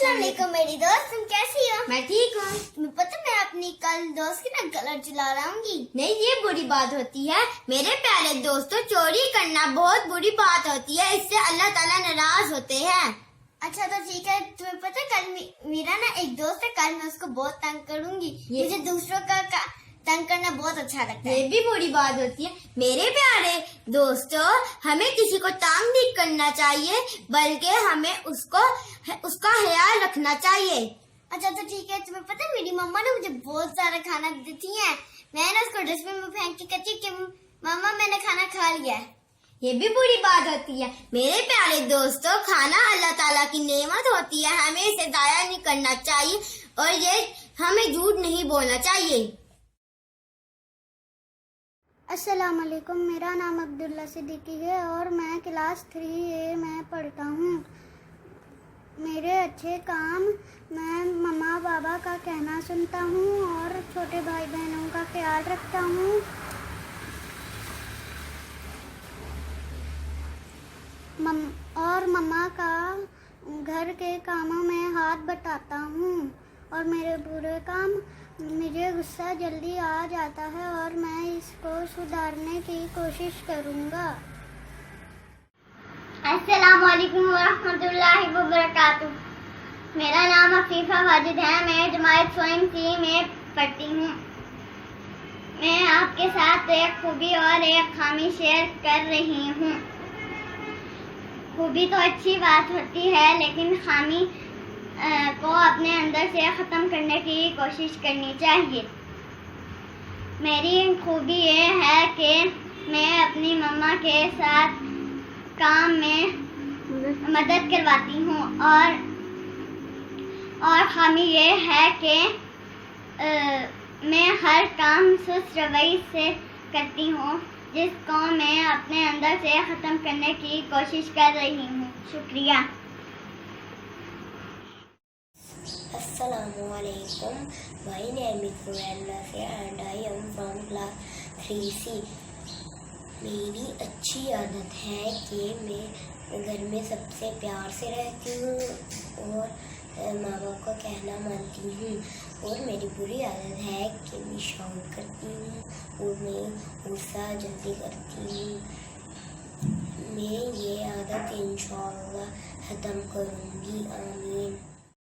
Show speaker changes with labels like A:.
A: अस्सलाम वालेकुम मेरी दोस्त, तुम कैसी हो?
B: मैं ठीक हूँ।
A: तुम्हें पता मैं अपनी कल दोस्त की ना कलर चला रही।
B: नहीं, ये बुरी बात होती है मेरे प्यारे दोस्तों। चोरी करना बहुत बुरी बात होती है, इससे अल्लाह ताला नाराज होते हैं।
A: अच्छा तो ठीक है, तुम्हें पता है कल मेरा ना एक दोस्त है, कल मैं उसको बहुत तंग करूंगी। मुझे दूसरों का तंग करना बहुत अच्छा लगता है।
B: ये भी बुरी बात होती है मेरे प्यारे दोस्तों। हमें किसी को तंग नहीं करना चाहिए, बल्कि हमें उसका ख्याल रखना चाहिए।
A: अच्छा तो ठीक है, तुम्हें पता है मेरी मम्मा ने मुझे बहुत सारा खाना देती है। मैंने उसको डस्टबिन में फेंक के कहती कि मम्मा मैंने खाना खा लिया है।
B: ये भी बुरी बात होती है मेरे प्यारे दोस्तों। खाना अल्लाह ताला की नेमत होती है, हमें इसे जाया नहीं करना चाहिए और ये हमें झूठ नहीं बोलना चाहिए।
C: अस्सलाम वालेकुम, मेरा नाम अब्दुल्ला सिद्दीकी है और मैं क्लास 3A में पढ़ता हूँ। मेरे अच्छे काम, मैं मम्मा पापा का कहना सुनता हूँ और छोटे भाई बहनों का ख्याल रखता हूँ। और मम्मा का घर के कामों में हाथ बटाता हूँ और मेरे बुरे काम, मुझे गुस्सा जल्दी आ जाता है और मैं इसको सुधारने की कोशिश करूँगा।
A: अस्सलाम वालेकुम वरहमतुल्लाहि वबरकातुहू। मेरा नाम अफीफा वाजिद है, मैं जमात स्वयं सी में पढ़ती हूँ। मैं आपके साथ एक खूबी और एक खामी शेयर कर रही हूँ। खूबी तो अच्छी बात होती है, लेकिन खामी को अपने अंदर से ख़त्म करने की कोशिश करनी चाहिए। मेरी खूबी ये है कि मैं अपनी मम्मा के साथ काम में मदद करवाती हूँ और खामी ये है कि मैं हर काम सुस्त रवैये से करती हूँ, जिसको मैं अपने अंदर से ख़त्म करने की कोशिश कर रही हूँ। शुक्रिया।
D: Assalamualaikum. My name is Ruella and I am from class 3C. मेरी अच्छी आदत है कि मैं घर में सबसे प्यार से रहती हूँ और माँ बाप का कहना मानती हूँ। और मेरी बुरी आदत है कि मैं शौक करती हूँ और मैं गुस्सा जल्दी करती हूँ। मैं ये आदत इंशाअल्लाह ख़त्म करूँगी। आमीन।